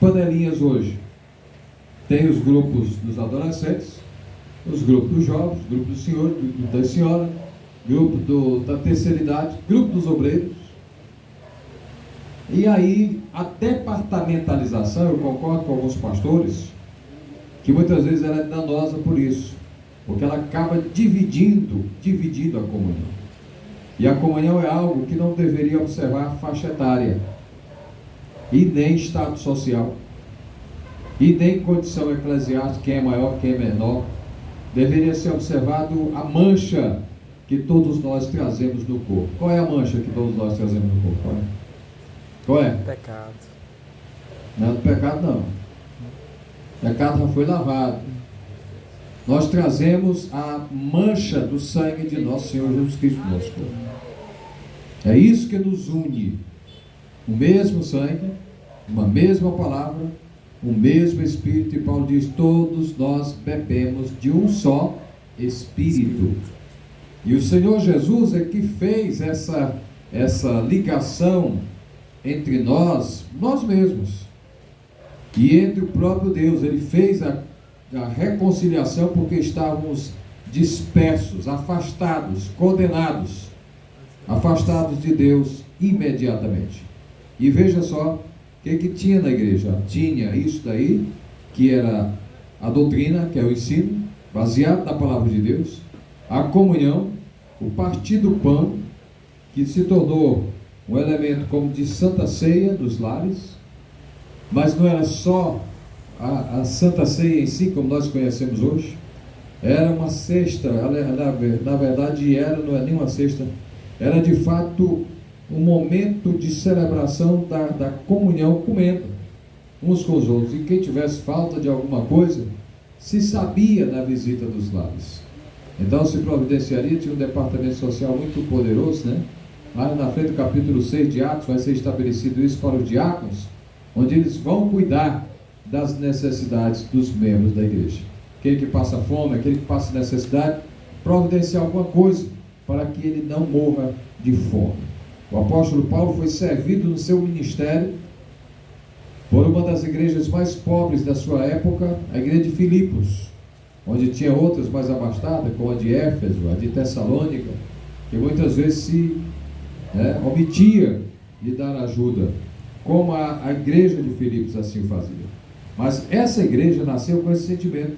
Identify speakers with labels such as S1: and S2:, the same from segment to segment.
S1: panelinhas hoje? Tem os grupos dos adolescentes, os grupos dos jovens, grupo do senhor, grupo da senhora, grupo da terceira idade, grupo dos obreiros. E aí, a departamentalização, eu concordo com alguns pastores, que muitas vezes ela é danosa por isso, porque ela acaba dividindo a comunhão. E a comunhão é algo que não deveria observar faixa etária, e nem status social, e nem condição eclesiástica, quem é maior, quem é menor. Deveria ser observado a mancha que todos nós trazemos no corpo. Qual é a mancha que todos nós trazemos no corpo? Qual é?
S2: Pecado.
S1: Não é do pecado, não. O pecado já foi lavado. Nós trazemos a mancha do sangue de nosso Senhor Jesus Cristo no nosso corpo. É isso que nos une. O mesmo sangue, uma mesma palavra, o mesmo Espírito. E Paulo diz: todos nós bebemos de um só Espírito. E o Senhor Jesus é que fez essa ligação entre nós mesmos, e entre o próprio Deus. Ele fez a reconciliação, porque estávamos dispersos, afastados, condenados, afastados de Deus imediatamente. E veja só o que tinha na igreja. Tinha isso daí, que era a doutrina, que é o ensino baseado na palavra de Deus, a comunhão, o partir do pão, que se tornou um elemento como de santa ceia dos lares. Mas não era só a santa ceia em si, como nós conhecemos hoje. Era uma cesta, na verdade não é nem uma cesta, era de fato um momento de celebração da comunhão, comendo uns com os outros. E quem tivesse falta de alguma coisa, se sabia na visita dos lares. Então se providenciaria, tinha um departamento social muito poderoso, né? Lá na frente do capítulo 6 de Atos vai ser estabelecido isso para os diáconos, onde eles vão cuidar das necessidades dos membros da igreja. Aquele que passa fome, aquele que passa necessidade, providenciar alguma coisa para que ele não morra de fome. O apóstolo Paulo foi servido no seu ministério por uma das igrejas mais pobres da sua época, a igreja de Filipos, onde tinha outras mais abastadas, como a de Éfeso, a de Tessalônica, que muitas vezes se omitia de dar ajuda, como a igreja de Filipos assim fazia. Mas essa igreja nasceu com esse sentimento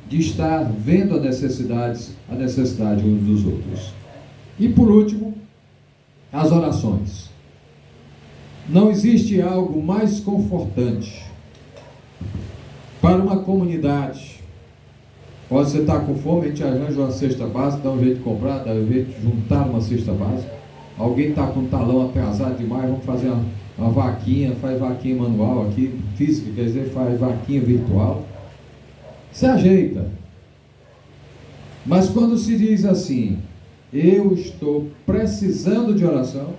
S1: de estar vendo a necessidade uns dos outros. E por último, as orações. Não existe algo mais confortante para uma comunidade. Pode você estar com fome, a gente arranja uma cesta básica, dá um jeito de comprar, dá um jeito de juntar uma cesta básica. Alguém está com um talão atrasado demais, vamos fazer uma vaquinha, faz vaquinha manual aqui, física, quer dizer, faz vaquinha virtual. Se ajeita. Mas quando se diz assim, eu estou precisando de oração,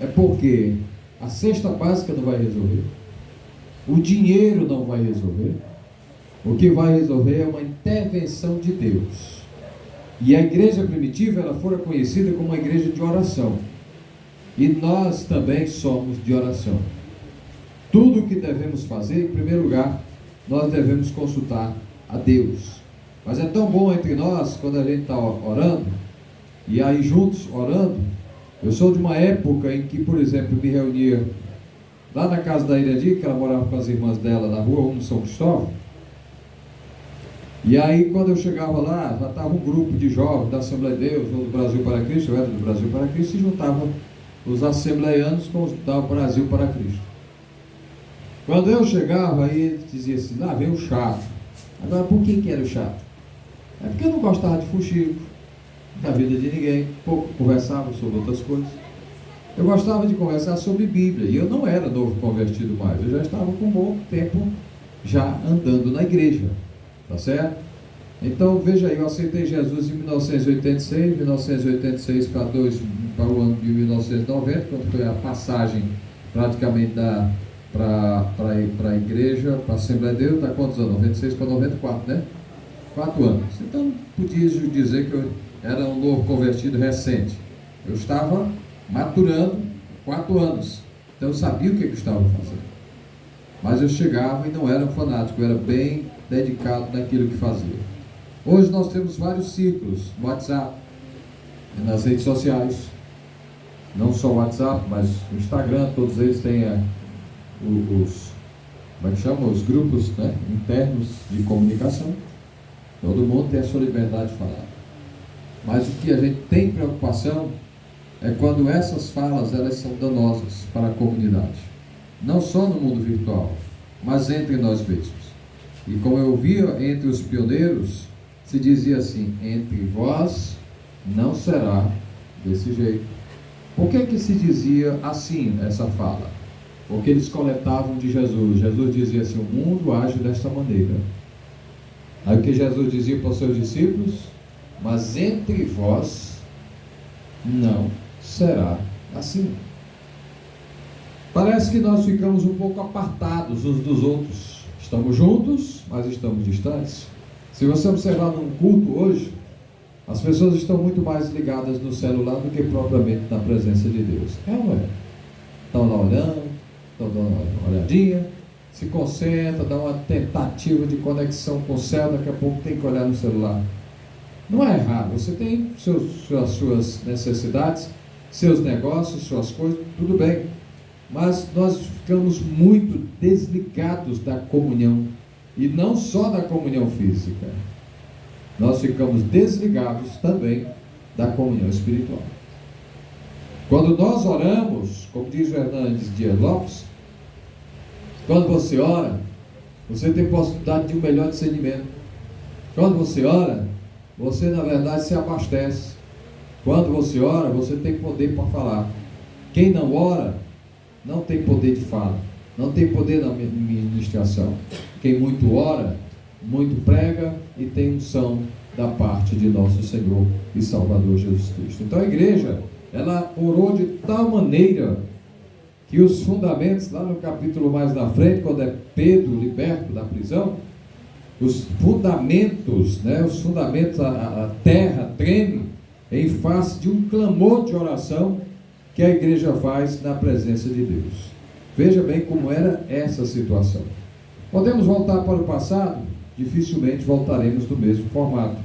S1: é porque a cesta básica não vai resolver, o dinheiro não vai resolver. O que vai resolver é uma intervenção de Deus. E a igreja primitiva, ela fora conhecida como uma igreja de oração. E nós também somos de oração. Tudo o que devemos fazer, em primeiro lugar, nós devemos consultar a Deus. Mas é tão bom entre nós, quando a gente está orando, e aí juntos orando. Eu sou de uma época em que, por exemplo, me reunia lá na casa da Iradia, que ela morava com as irmãs dela na rua 1 de São Cristóvão. E aí, quando eu chegava lá, já estava um grupo de jovens da Assembleia de Deus, ou do Brasil para Cristo, eu era do Brasil para Cristo, e juntavam os assembleianos com os do Brasil para Cristo. Quando eu chegava, aí ele dizia assim, lá vem o chato. Agora, por que era o chato? É porque eu não gostava de fuxico, da vida de ninguém, pouco conversava sobre outras coisas. Eu gostava de conversar sobre Bíblia, e eu não era novo convertido mais, eu já estava com um bom tempo já andando na igreja. Tá certo? Então, veja aí, eu aceitei Jesus em 1986 para o ano de 1990, quando foi a passagem praticamente para a igreja, para a Assembleia de Deus, está quantos anos? 96 para 94, né? 4 anos. Então, podia dizer que eu era um novo convertido recente. Eu estava maturando 4 anos. Então, eu sabia o que eu estava fazendo. Mas eu chegava e não era um fanático, eu era bem dedicado naquilo que fazia. Hoje nós temos vários ciclos no WhatsApp, nas redes sociais, não só o WhatsApp, mas o Instagram, todos eles têm como é que chama? Os grupos, né, internos de comunicação. Todo mundo tem a sua liberdade de falar. Mas o que a gente tem preocupação é quando essas falas elas são danosas para a comunidade. Não só no mundo virtual, mas entre nós mesmos. E como eu via entre os pioneiros, se dizia assim: entre vós não será desse jeito. Por que se dizia assim essa fala? Porque eles coletavam de Jesus. Jesus dizia assim: o mundo age desta maneira. Aí o que Jesus dizia para os seus discípulos? Mas entre vós não será assim. Parece que nós ficamos um pouco apartados uns dos outros. Estamos juntos, mas estamos distantes. Se você observar num culto hoje, as pessoas estão muito mais ligadas no celular do que propriamente na presença de Deus. É ou é? Estão lá olhando, estão dando uma olhadinha, se concentra, dá uma tentativa de conexão com o céu, daqui a pouco tem que olhar no celular. Não é errado, você tem suas necessidades, seus negócios, suas coisas, tudo bem. Mas nós ficamos muito desligados da comunhão, e não só da comunhão física. Nós ficamos desligados também da comunhão espiritual. Quando nós oramos, como diz o Hernandes Dias Lopes, quando você ora, você tem possibilidade de um melhor discernimento. Quando você ora, você na verdade se abastece. Quando você ora, você tem poder para falar. Quem não ora, não tem poder de fala, não tem poder na ministração. Quem muito ora, muito prega e tem unção da parte de nosso Senhor e Salvador Jesus Cristo. Então a igreja, ela orou de tal maneira que os fundamentos, lá no capítulo mais na frente, quando é Pedro liberto da prisão, os fundamentos, a terra treme em face de um clamor de oração que a igreja faz na presença de Deus. Veja bem como era essa situação. Podemos voltar para o passado? Dificilmente voltaremos no mesmo formato,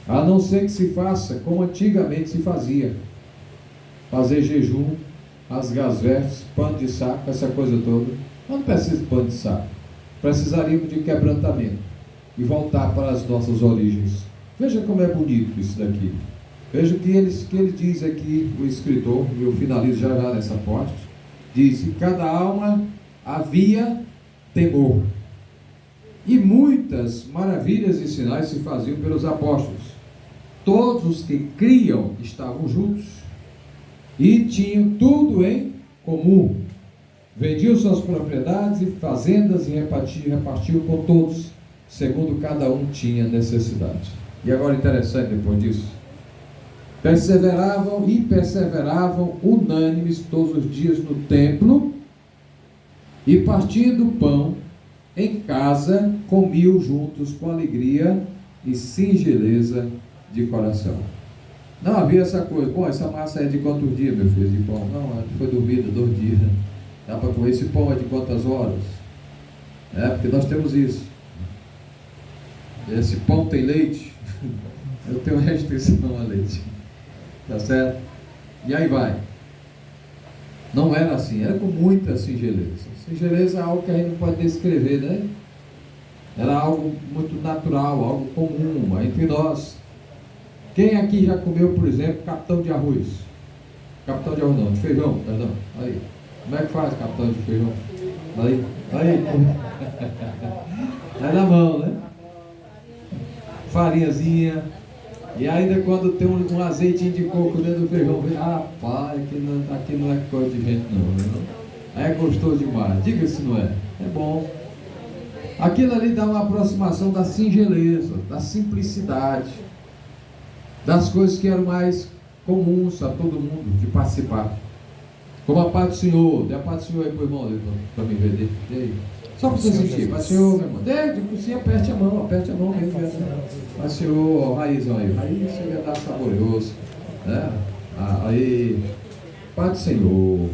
S1: a não ser que se faça como antigamente se fazia: fazer jejum, rasgar as vestes, pano de saco, essa coisa toda. Não precisa de pano de saco, precisaríamos de quebrantamento e voltar para as nossas origens. Veja como é bonito isso daqui. Veja o que ele diz aqui, o escritor, e eu finalizo já nessa parte. Diz: em cada alma havia temor, e muitas maravilhas e sinais se faziam pelos apóstolos. Todos os que criam estavam juntos e tinham tudo em comum. Vendiam suas propriedades e fazendas e repartiam com todos, segundo cada um tinha necessidade. E agora interessante depois disso: perseveravam unânimes todos os dias no templo, e partindo o pão em casa, comiam juntos com alegria e singeleza de coração. Não havia essa coisa: bom, essa massa é de quantos dias, meu filho, de pão? Não, foi dormida 2 dias. Dá para comer. Esse pão é de quantas horas? Porque nós temos isso. Esse pão tem leite? Eu tenho restrição a leite. Tá certo? E aí vai. Não era assim, era com muita singeleza. Singeleza é algo que a gente não pode descrever, né? Era algo muito natural, algo comum entre nós. Quem aqui já comeu, por exemplo, capitão de arroz? Capitão de arroz não, de feijão, perdão. Aí. Como é que faz capitão de feijão? Aí. Vai na mão, né? Farinhazinha. E ainda quando tem um azeitinho de coco dentro do feijão, rapaz, aqui não é coisa de gente não. É gostoso demais. Diga se não é. É bom. Aquilo ali dá uma aproximação da singeleza, da simplicidade, das coisas que eram mais comuns a todo mundo de participar. Como a paz do Senhor. Dê a paz do Senhor aí pro irmão, para me ver. Só para você sentir. Paz do Senhor, meu irmão. Desde por si, aperte a mão mesmo. Paz do Senhor, ó, raizão aí. Aí você vai dar saborioso, né? Aí, paz do Senhor.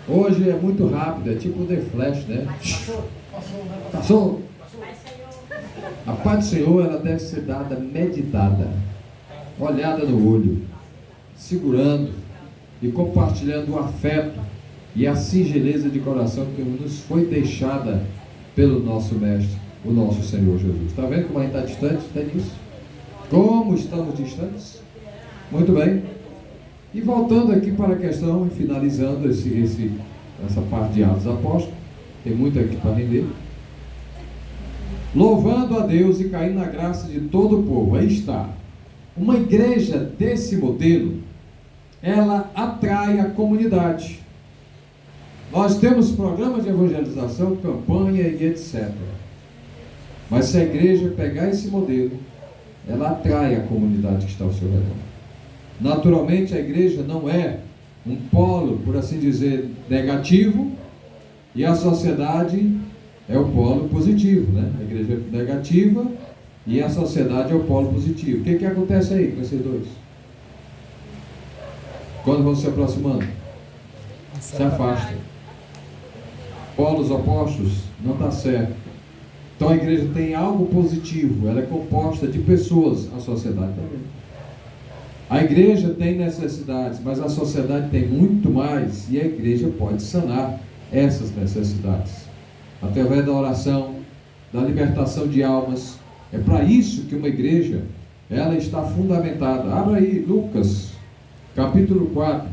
S1: Hoje é muito rápido, é tipo The Flash, né? Passou. A paz do Senhor, ela deve ser dada meditada, olhada no olho, segurando e compartilhando o afeto e a singeleza de coração que nos foi deixada pelo nosso Mestre, o nosso Senhor Jesus. Está vendo como a gente está distante? Tem isso? Como estamos distantes? Muito bem. E voltando aqui para a questão e finalizando essa parte de Atos Apóstolos, tem muito aqui para render. Louvando a Deus e caindo na graça de todo o povo. Aí está. Uma igreja desse modelo, ela atrai a comunidade. Nós temos programas de evangelização, campanha e etc. Mas se a igreja pegar esse modelo, ela atrai a comunidade que está ao seu redor. Naturalmente, a igreja não é um polo, por assim dizer, negativo, e a sociedade é o polo positivo, né? A igreja é negativa e a sociedade é o polo positivo. O que acontece aí com esses dois? Quando vão se aproximando, se afastam. Polos opostos, não está certo. Então a igreja tem algo positivo, ela é composta de pessoas, a sociedade também. A igreja tem necessidades, mas a sociedade tem muito mais, e a igreja pode sanar essas necessidades através da oração, da libertação de almas. É para isso que uma igreja, ela está fundamentada. Abra aí Lucas, capítulo 4,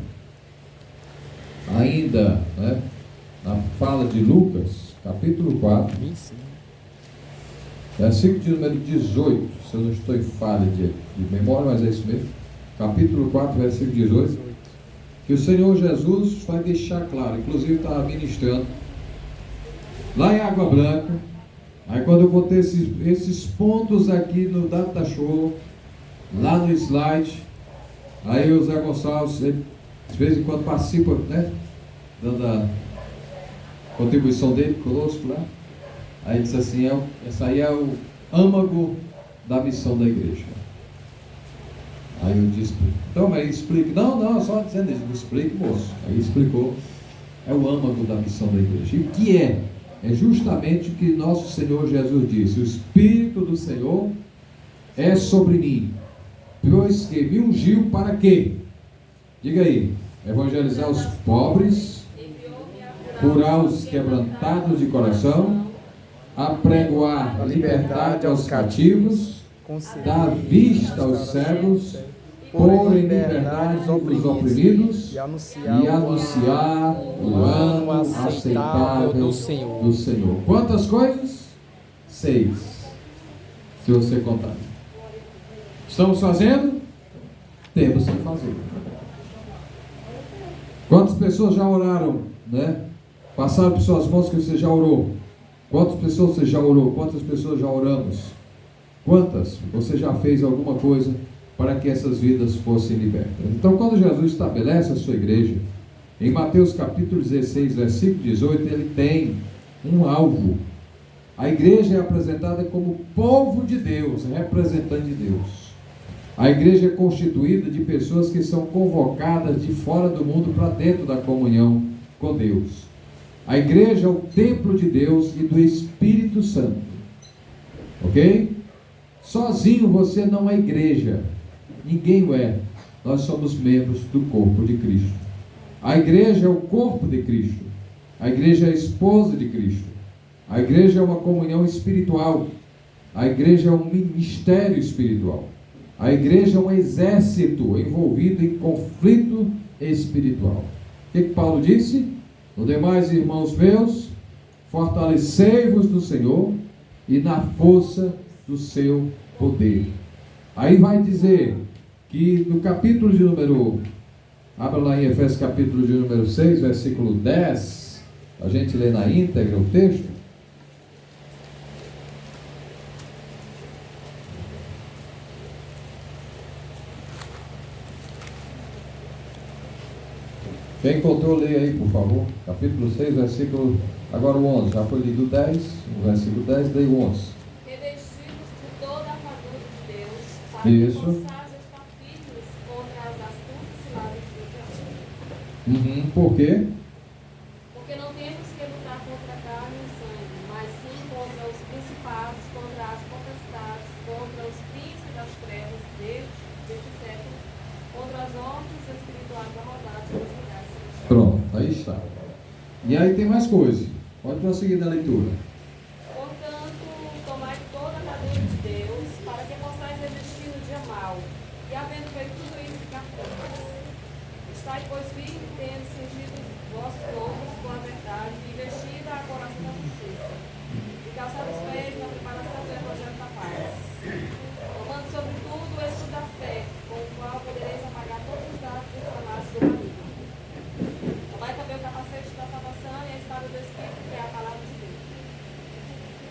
S1: ainda, né, na fala de Lucas, capítulo 4, versículo de número 18, se eu não estou em falha de memória, mas é isso mesmo, capítulo 4, versículo 18, que o Senhor Jesus vai deixar claro, inclusive está ministrando, lá em Água Branca. Aí quando eu botei esses pontos aqui no Data Show, lá no slide, aí o Zé Gonçalves, ele, de vez em quando participa, né, dando a contribuição dele conosco lá. Aí disse assim, esse aí é o âmago da missão da igreja. Aí eu disse, então, mas explique. Não, só dizendo isso, explique, moço. Aí explicou, é o âmago da missão da igreja. E o que é? É justamente o que nosso Senhor Jesus disse: o Espírito do Senhor é sobre mim, pois que me ungiu para quê? Diga aí, evangelizar os pobres, curar os quebrantados de coração, apregoar a liberdade aos cativos, dar vista aos cegos, pôr em liberdade os oprimidos e anunciar o ano aceitável do Senhor. Quantas coisas? 6, se você contar. Estamos fazendo? Temos que fazer. Quantas pessoas já oraram, né? Passaram por suas mãos que você já orou? Quantas pessoas você já orou? Quantas pessoas já oramos? Quantas? Você já fez alguma coisa para que essas vidas fossem libertas? Então, quando Jesus estabelece a sua igreja, em Mateus capítulo 16, versículo 18, ele tem um alvo. A igreja é apresentada como povo de Deus, representante de Deus. A igreja é constituída de pessoas que são convocadas de fora do mundo para dentro da comunhão com Deus. A igreja é o templo de Deus e do Espírito Santo. Ok? Sozinho você não é igreja. Ninguém o é. Nós somos membros do corpo de Cristo. A igreja é o corpo de Cristo. A igreja é a esposa de Cristo. A igreja é uma comunhão espiritual. A igreja é um ministério espiritual. A igreja é um exército envolvido em conflito espiritual. O que Paulo disse? No demais, irmãos meus, fortalecei-vos no Senhor e na força do seu poder. Aí vai dizer que no capítulo de número, abra lá em Efésios capítulo de número 6, versículo 10, a gente lê na íntegra o texto. Quem encontrou, leia aí, por favor. Capítulo 6, versículo, agora o 11. Já foi lido o 10, o versículo 10, daí o 11.
S2: Revestidos de toda a armadura de Deus, para que possais estar firmes contra as astutas ciladas do diabo.
S1: Por quê?
S2: carne e o sangue, mas sim contra os principados, contra as potestades, contra os príncipes das trevas deste século, contra as ordens espirituais arrodadas nos lugares celestiais.
S1: Pronto, aí está. E aí tem mais coisa. Pode prosseguir na leitura.
S2: Portanto, tomai toda a armadura de Deus, para que possais resistir no dia mau, e havendo feito tudo isso, ficar firmes. Estai, pois, firmes, tendo cingido os vossos lombos com a verdade, e vestida a coração da justiça, e calçado os pés na preparação do evangelho da paz. Tomando sobretudo o escudo da fé, com o qual podereis apagar todos os dados inflamados do maligno. Tomai também o capacete da salvação e a espada do Espírito, que é a palavra de Deus.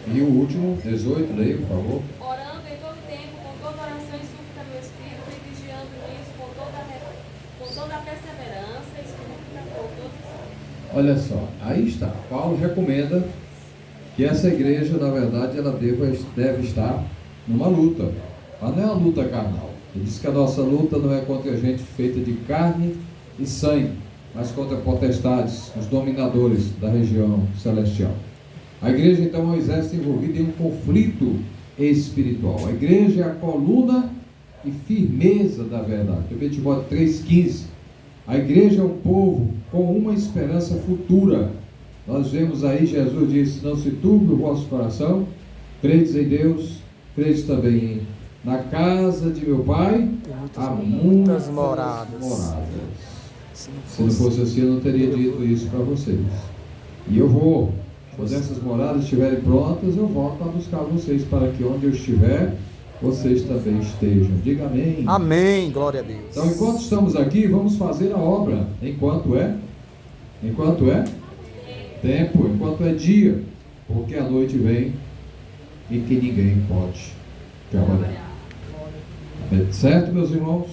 S1: E o último, 18, leia, por favor.
S2: Orando em todo tempo, com toda oração e súplica no Espírito, e vigiando nisso com toda a perseverança e súplica por todos os santos.
S1: Olha só, aí está. Paulo recomenda que essa igreja, na verdade, ela deve estar numa luta. Mas não é uma luta carnal. Ele diz que a nossa luta não é contra gente feita de carne e sangue, mas contra potestades, os dominadores da região celestial. A igreja, então, é um exército envolvido em um conflito espiritual. A igreja é a coluna e firmeza da verdade. 1 Timóteo 3,15. A igreja é um povo com uma esperança futura. Nós vemos aí, Jesus disse: não se turbe o vosso coração, credes em Deus, credes também em mim. Na casa de meu pai há muitas moradas. Se não fosse assim, eu não teria dito isso para vocês. E eu vou, quando essas moradas estiverem prontas, eu volto a buscar vocês, para que onde eu estiver, vocês também estejam. Diga amém.
S3: Amém, glória a Deus.
S1: Então, enquanto estamos aqui, vamos fazer a obra. Enquanto é? Enquanto é? Tempo. Enquanto é dia. Porque a noite vem e que ninguém pode trabalhar. Certo, meus irmãos?